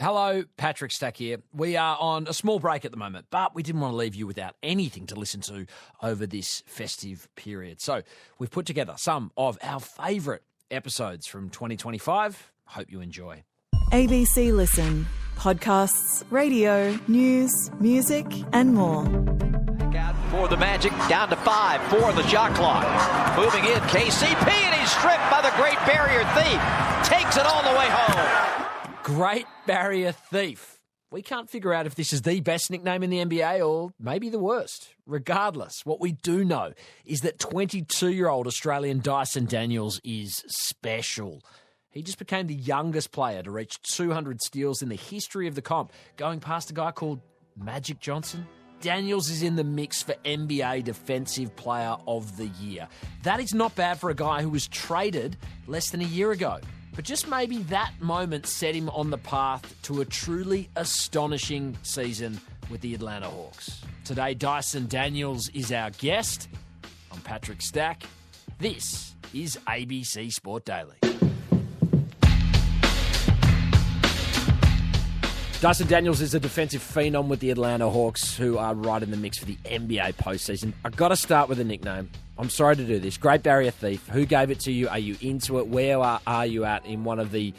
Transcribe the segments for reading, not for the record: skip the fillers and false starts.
Hello, Patrick Stack here. We are on a small break at the moment, but we didn't want to leave you without anything to listen to over this festive period. So we've put together some of our favourite episodes from 2025. Hope you enjoy. ABC Listen. Podcasts, radio, news, music and more. Out for the Magic, down to 5 for the shot clock. Moving in, KCP, and he's stripped by the Great Barrier Thief. Takes it all the way home. Great Barrier Thief. We can't figure out if this is the best nickname in the NBA or maybe the worst. Regardless, what we do know is that 22-year-old Australian Dyson Daniels is special. He just became the youngest player to reach 200 steals in the history of the comp, going past a guy called Magic Johnson. Daniels is in the mix for NBA Defensive Player of the Year. That is not bad for a guy who was traded less than a year ago. But just maybe that moment set him on the path to a truly astonishing season with the Atlanta Hawks. Today, Dyson Daniels is our guest. I'm Patrick Stack. This is ABC Sport Daily. Dyson Daniels is a defensive phenom with the Atlanta Hawks, who are right in the mix for the NBA postseason. I've got to start with a nickname. I'm sorry to do this. Great Barrier Thief. Who gave it to you? Are you into it? Where are you at in one of the,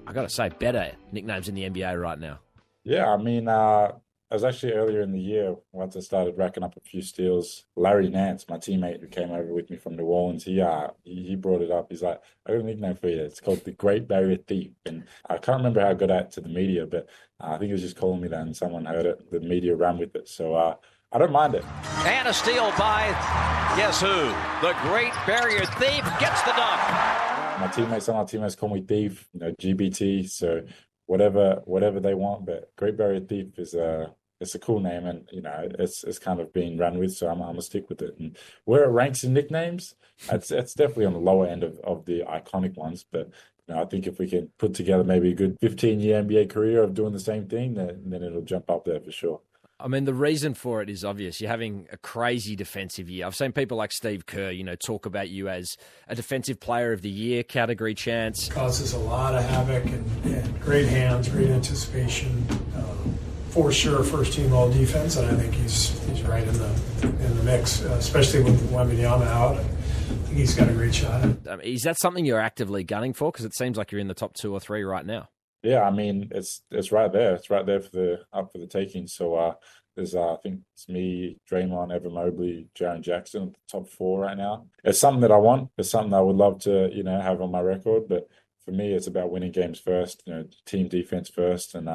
I've got to say, better nicknames in the NBA right now? Yeah, I mean, I was actually earlier in the year, once I started racking up a few steals, Larry Nance, my teammate who came over with me from New Orleans, he brought it up. He's like, I got a nickname for you. It's called the Great Barrier Thief. And I can't remember how I got out to the media, but I think he was just calling me that and someone heard it. The media ran with it. So I don't mind it. And a steal by, guess who? The Great Barrier Thief gets the dunk. Some of my teammates call me Thief, GBT. So whatever they want, but Great Barrier Thief is it's a cool name, and it's kind of being run with, so I'm gonna stick with it. And where it ranks in nicknames, it's definitely on the lower end of the iconic ones. But I think if we can put together maybe a good 15-year NBA career of doing the same thing, then it'll jump up there for sure. I mean, the reason for it is obvious. You're having a crazy defensive year. I've seen people like Steve Kerr, talk about you as a Defensive Player of the Year category chance. Causes a lot of havoc and great hands, great anticipation. For sure, first team all defense, and I think he's right in the mix, especially with Wembanyama out. I think he's got a great shot. Is that something you're actively gunning for? Because it seems like you're in the top 2 or 3 right now. Yeah, I mean, it's right there. It's right there up for the taking. So there's I think it's me, Draymond, Evan Mobley, Jaren Jackson, the top 4 right now. It's something that I want. It's something I would love to have on my record. But for me, it's about winning games first. Team defense first. And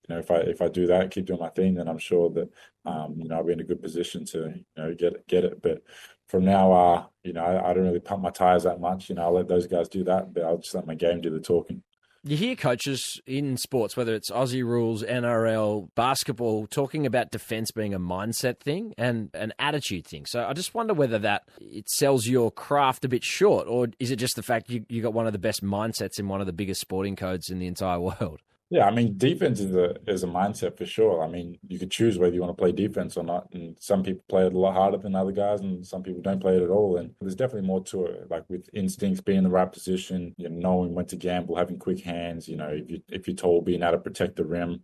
if I do that, keep doing my thing, then I'm sure that I'll be in a good position to get it. But from now, I don't really pump my tires that much. I'll let those guys do that, but I'll just let my game do the talking. You hear coaches in sports, whether it's Aussie rules, NRL, basketball, talking about defense being a mindset thing and an attitude thing. So I just wonder whether it sells your craft a bit short, or is it just the fact you got one of the best mindsets in one of the biggest sporting codes in the entire world? Yeah, I mean, defense is a mindset for sure. I mean, you could choose whether you want to play defense or not. And some people play it a lot harder than other guys, and some people don't play it at all. And there's definitely more to it, like with instincts, being in the right position, knowing when to gamble, having quick hands, if you're tall, being able to protect the rim.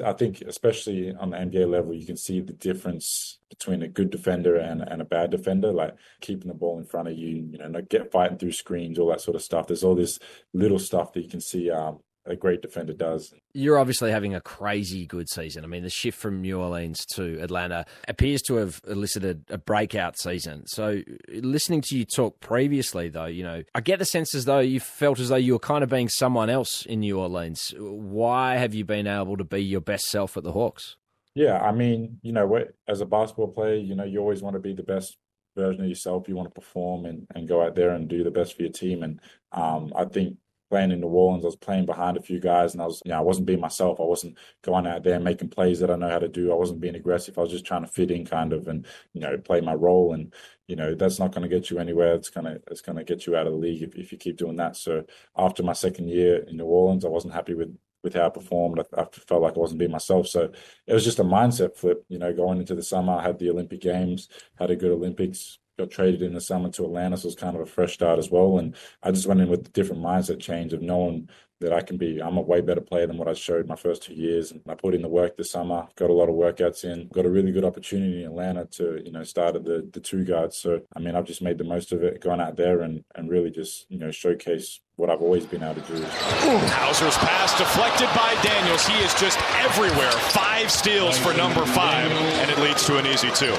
I think, especially on the NBA level, you can see the difference between a good defender and a bad defender, like keeping the ball in front of you, not fighting through screens, all that sort of stuff. There's all this little stuff that you can see a great defender does. You're obviously having a crazy good season. I mean, the shift from New Orleans to Atlanta appears to have elicited a breakout season. So listening to you talk previously, though, I get the sense as though you felt as though you were kind of being someone else in New Orleans. Why have you been able to be your best self at the Hawks? Yeah, I mean, as a basketball player, you always want to be the best version of yourself. You want to perform and go out there and do the best for your team. And I think playing in New Orleans, I was playing behind a few guys, and I wasn't being myself. I wasn't going out there and making plays that I know how to do. I wasn't being aggressive. I was just trying to fit in kind of and, play my role. And, that's not going to get you anywhere. It's going to get you out of the league if you keep doing that. So after my second year in New Orleans, I wasn't happy with how I performed. I felt like I wasn't being myself. So it was just a mindset flip, going into the summer. I had the Olympic Games, had a good Olympics, got traded in the summer to Atlanta, so it was kind of a fresh start as well. And I just went in with a different mindset change of knowing that I'm a way better player than what I showed my first 2 years. And I put in the work this summer, got a lot of workouts in, got a really good opportunity in Atlanta to, start at the two guards. So, I mean, I've just made the most of it, gone out there and really just, showcase what I've always been able to do. Hauser's pass deflected by Daniels. He is just everywhere. 5 steals for number 5, and it leads to an easy 2.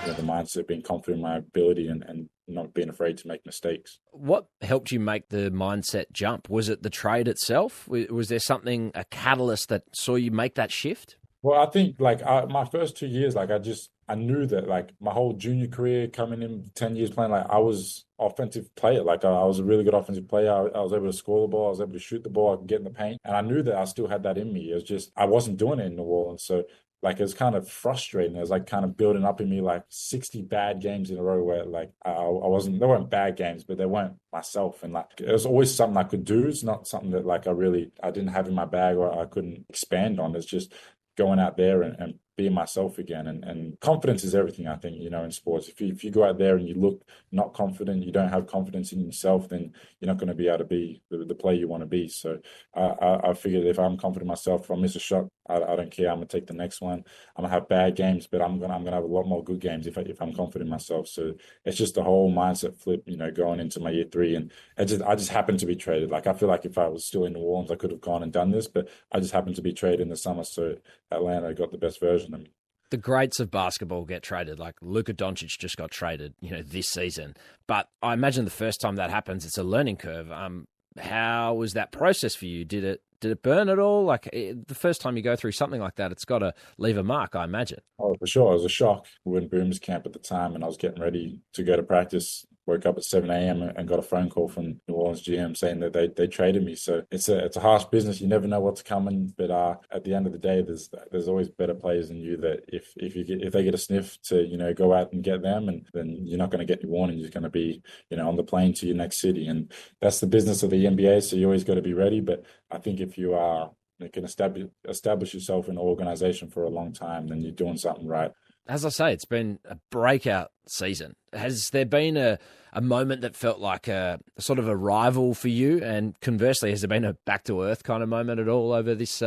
The mindset, being confident in my ability and not being afraid to make mistakes. What helped you make the mindset jump? Was it the trade itself? Was there something, a catalyst that saw you make that shift? Well, I think my first 2 years, I knew that my whole junior career coming in 10 years playing, I was offensive player. I was a really good offensive player. I was able to score the ball. I was able to shoot the ball. I could get in the paint. And I knew that I still had that in me. It was just, I wasn't doing it in New Orleans. So it was kind of frustrating. It was kind of building up in me 60 bad games in a row where I wasn't, they weren't bad games, but they weren't myself. And it was always something I could do. It's not something that I didn't have in my bag or I couldn't expand on. It's just going out there and being myself again. And confidence is everything, I think, in sports. If you go out there and you look not confident, you don't have confidence in yourself, then you're not going to be able to be the player you want to be. So I figured if I'm confident in myself, if I miss a shot, I don't care. I'm going to take the next one. I'm going to have bad games, but I'm going to have a lot more good games if I'm confident in myself. So it's just the whole mindset flip, going into my year 3. And I just happened to be traded. I feel like if I was still in New Orleans, I could have gone and done this, but I just happened to be traded in the summer. So Atlanta got the best version of me. The greats of basketball get traded. Luka Doncic just got traded, this season. But I imagine the first time that happens, it's a learning curve. How was that process for you? Did it burn at all? The first time you go through something like that, it's got to leave a mark, I imagine. Oh, for sure. It was a shock. We were in Booms camp at the time, and I was getting ready to go to practice. Woke up at 7 a.m. and got a phone call from New Orleans GM saying that they traded me. So it's a harsh business. You never know what's coming. But at the end of the day, there's always better players than you that if they get a sniff to go out and get them, and then you're not going to get any warning. You're going to be on the plane to your next city, and that's the business of the NBA. So you always got to be ready. But I think if you can establish yourself in an organization for a long time, then you're doing something right. As I say, it's been a breakout season. Has there been a moment that felt like a sort of a rival for you? And conversely, has there been a back-to-earth kind of moment at all over this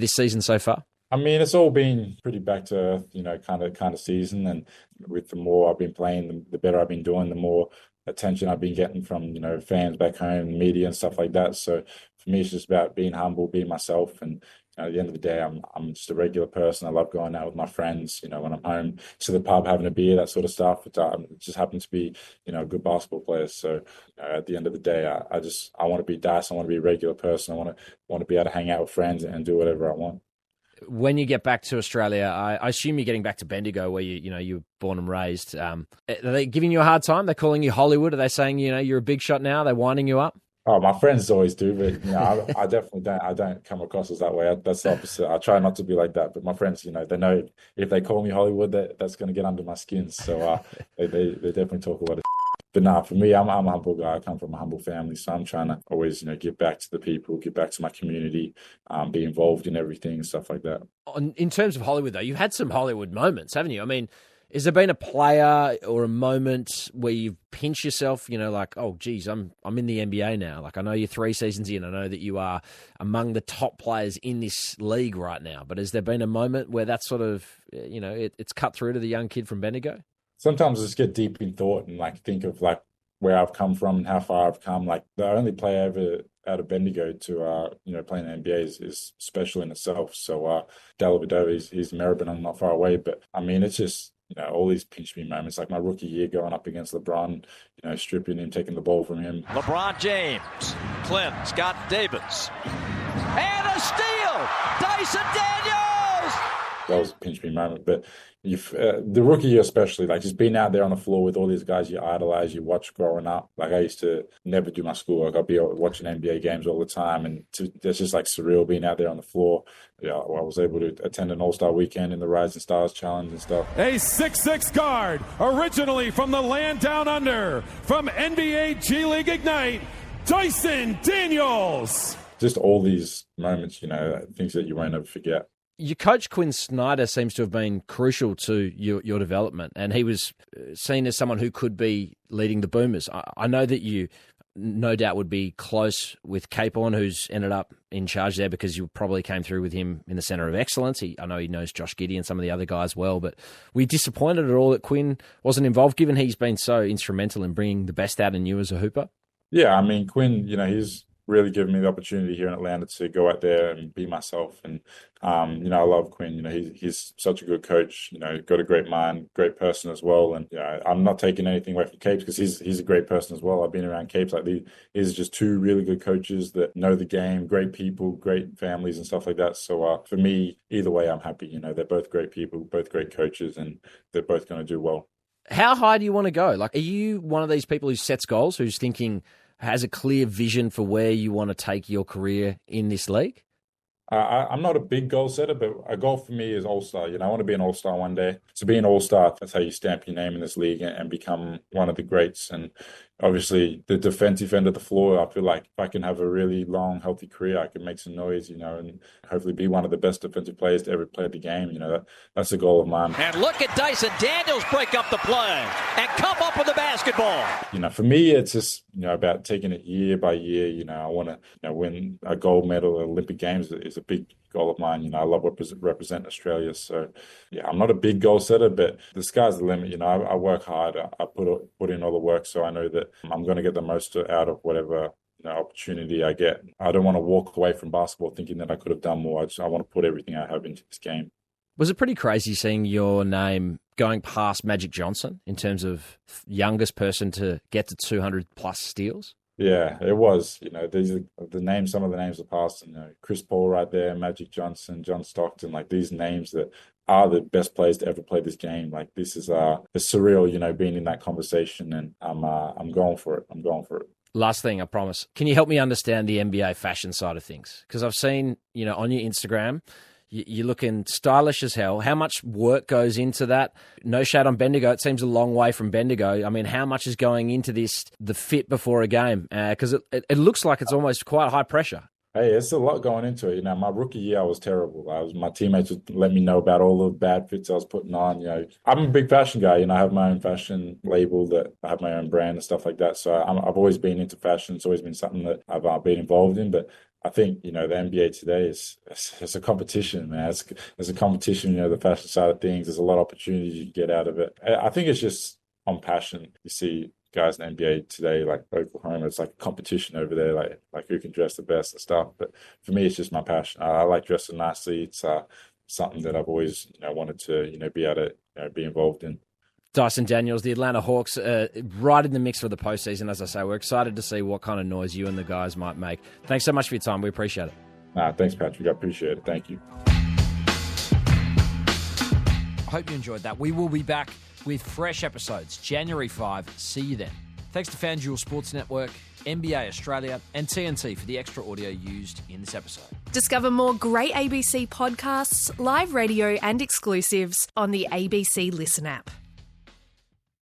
season so far? I mean, it's all been pretty back to earth, kind of season. And with the more I've been playing, the better I've been doing, the more attention I've been getting from, fans back home, media and stuff like that. So for me, it's just about being humble, being myself. And at the end of the day, I'm just a regular person. I love going out with my friends, when I'm home to the pub, having a beer, that sort of stuff. It just happens to be, a good basketball player. So at the end of the day, I want to be Dyson. I want to be a regular person. I want to be able to hang out with friends and do whatever I want. When you get back to Australia, I assume you're getting back to Bendigo, where you were born and raised. Are they giving you a hard time? They're calling you Hollywood. Are they saying you're a big shot now? They're winding you up? Oh, my friends always do, but I definitely don't. I don't come across as that way. That's the opposite. I try not to be like that, but my friends, they know if they call me Hollywood, that's going to get under my skin. So they definitely talk a lot of. But for me, I'm a humble guy. I come from a humble family, so I'm trying to always, give back to the people, give back to my community, be involved in everything and stuff like that. In terms of Hollywood, though, you've had some Hollywood moments, haven't you? I mean, has there been a player or a moment where you've pinched yourself, oh, geez, I'm in the NBA now. I know you're 3 seasons in. I know that you are among the top players in this league right now. But has there been a moment where that sort of, it's cut through to the young kid from Bendigo? Sometimes I just get deep in thought and think of where I've come from and how far I've come. The only player ever out of Bendigo to playing in the NBA is special in itself. So Dellavedova, he's Maribyrnong, I'm not far away. But I mean, it's just all these pinch me moments, like my rookie year going up against LeBron, stripping him, taking the ball from him. LeBron James, Clint, Scott Davis, and a steal! Dyson Daniels! That was a pinch me moment. But the rookie year especially, just being out there on the floor with all these guys you idolize, you watch growing up. I used to never do my schoolwork. I'd be watching NBA games all the time, and it's just surreal being out there on the floor. I was able to attend an All-Star weekend in the Rising Stars Challenge and stuff. A 6'6" guard, originally from the land down under, from NBA G League Ignite, Dyson Daniels. Just all these moments, things that you won't ever forget. Your coach, Quinn Snyder, seems to have been crucial to your development, and he was seen as someone who could be leading the Boomers. I know that you no doubt would be close with Capon, who's ended up in charge there because you probably came through with him in the centre of excellence. I know he knows Josh Giddey and some of the other guys well, but were you disappointed at all that Quinn wasn't involved, given he's been so instrumental in bringing the best out in you as a hooper? Yeah, I mean, Quinn, he's really given me the opportunity here in Atlanta to go out there and be myself. And, I love Quinn. He's such a good coach, got a great mind, great person as well. And, I'm not taking anything away from Capes because he's a great person as well. I've been around Capes. These are just two really good coaches that know the game, great people, great families and stuff like that. So for me, either way, I'm happy. They're both great people, both great coaches, and they're both going to do well. How high do you want to go? Like, are you one of these people who sets goals, who's thinking, has a clear vision for where you want to take your career in this league? I'm not a big goal setter, but a goal for me is All-Star. I want to be an All-Star one day. To be an All-Star, that's how you stamp your name in this league and become one of the greats. And obviously, the defensive end of the floor, I feel like if I can have a really long, healthy career, I can make some noise, and hopefully be one of the best defensive players to ever play the game. That's a goal of mine. And look at Dyson Daniels break up the play and come up with the basketball. For me, it's just, about taking it year by year. I want to win a gold medal at Olympic Games is a big goal of mine. I love represent Australia. So, I'm not a big goal setter, but the sky's the limit. I work hard. I put in all the work, so I know that I'm going to get the most out of whatever opportunity I get. I don't want to walk away from basketball thinking that I could have done more. I want to put everything I have into this game. Was it pretty crazy seeing your name going past Magic Johnson in terms of youngest person to get to 200 plus steals? Yeah, it was. These are the names. Some of the names are past. Chris Paul right there, Magic Johnson, John Stockton. Like these names that are the best players to ever play this game. Like this is it's surreal. Being in that conversation, and I'm going for it. I'm going for it. Last thing, I promise. Can you help me understand the NBA fashion side of things? Because I've seen, on your Instagram, you're looking stylish as hell. How much work goes into that? No shade on Bendigo. It seems a long way from Bendigo. I mean, how much is going into this, the fit before a game? Because it looks like it's almost quite high pressure. Hey, it's a lot going into it. My rookie year, I was terrible. My teammates would let me know about all the bad fits I was putting on. I'm a big fashion guy. I have my own fashion label that I have my own brand and stuff like that. So I've always been into fashion. It's always been something that I've been involved in. But I think, the NBA today it's a competition, man. It's a competition, the fashion side of things. There's a lot of opportunities you can get out of it. I think it's just on passion. You see guys in the NBA today, like Oklahoma, it's like a competition over there, like who can dress the best and stuff. But for me, it's just my passion. I like dressing nicely. It's something that I've always, wanted to, be able to, be involved in. Dyson Daniels, the Atlanta Hawks, right in the mix for the postseason. As I say, we're excited to see what kind of noise you and the guys might make. Thanks so much for your time. We appreciate it. Thanks, Patrick. I appreciate it. Thank you. I hope you enjoyed that. We will be back with fresh episodes January 5. See you then. Thanks to FanDuel Sports Network, NBA Australia, and TNT for the extra audio used in this episode. Discover more great ABC podcasts, live radio, and exclusives on the ABC Listen app.